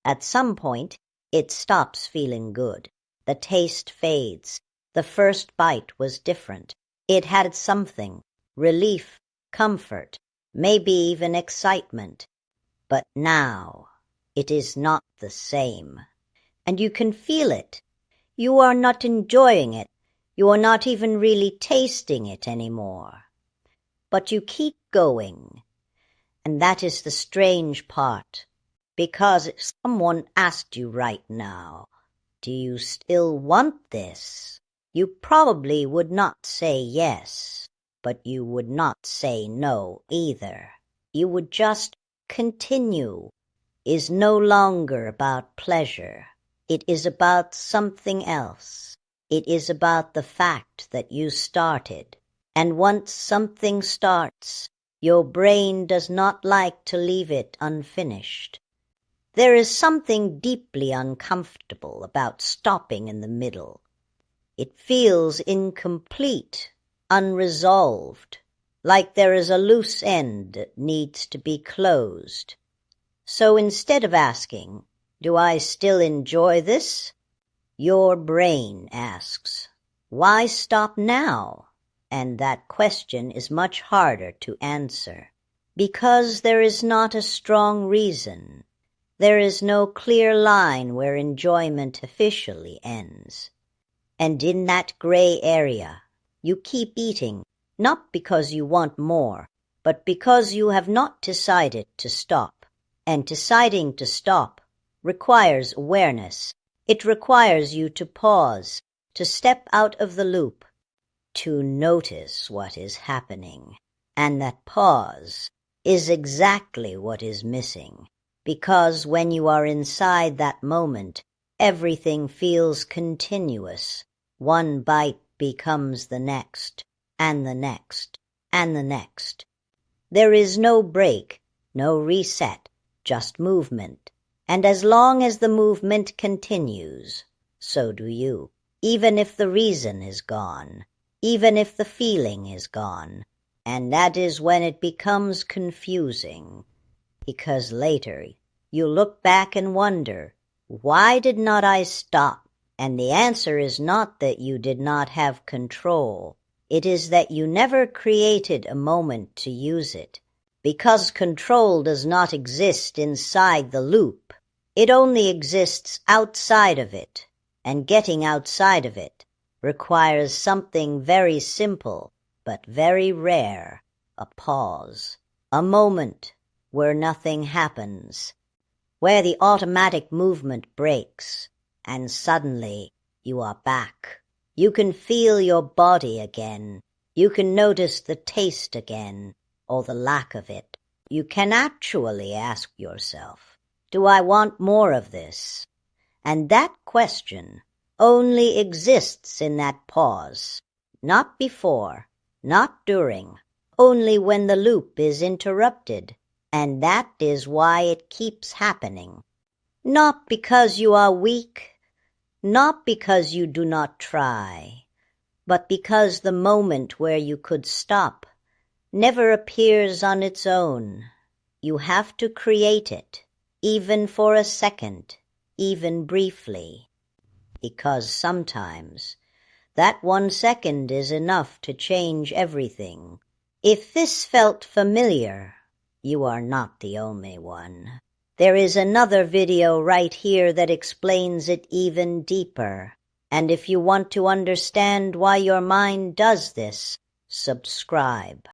At some point, it stops feeling good. The taste fades. The first bite was different. It had something, relief, comfort, maybe even excitement. But now, it is not the same. And you can feel it. You are not enjoying it. You are not even really tasting it anymore. But you keep going. And that is the strange part. Because if someone asked you right now, do you still want this? You probably would not say yes, but you would not say no either. You would just continue. Is no longer about pleasure. It is about something else. It is about the fact that you started. And once something starts, your brain does not like to leave it unfinished. There is something deeply uncomfortable about stopping in the middle. It feels incomplete, unresolved, like there is a loose end that needs to be closed. So instead of asking, "Do I still enjoy this?" your brain asks, "Why stop now?" And that question is much harder to answer, because there is not a strong reason. There is no clear line where enjoyment officially ends. And in that gray area, you keep eating, not because you want more, but because you have not decided to stop. And deciding to stop requires awareness. It requires you to pause, to step out of the loop, to notice what is happening. And that pause is exactly what is missing. Because when you are inside that moment, everything feels continuous. One bite becomes the next, and the next, and the next. There is no break, no reset, just movement. And as long as the movement continues, so do you. Even if the reason is gone, even if the feeling is gone. And that is when it becomes confusing. Because later you look back and wonder, why did not I stop? And the answer is not that you did not have control. It is that you never created a moment to use it. Because control does not exist inside the loop. It only exists outside of it. And getting outside of it requires something very simple but very rare, a pause, a moment where nothing happens, where the automatic movement breaks, and suddenly you are back. You can feel your body again. You can notice the taste again, or the lack of it. You can actually ask yourself, do I want more of this? And that question only exists in that pause, not before, not during, only when the loop is interrupted. And that is why it keeps happening. Not because you are weak, not because you do not try, but because the moment where you could stop never appears on its own. You have to create it, even for a second, even briefly. Because sometimes that 1 second is enough to change everything. If this felt familiar, you are not the only one. There is another video right here that explains it even deeper. And if you want to understand why your mind does this, subscribe.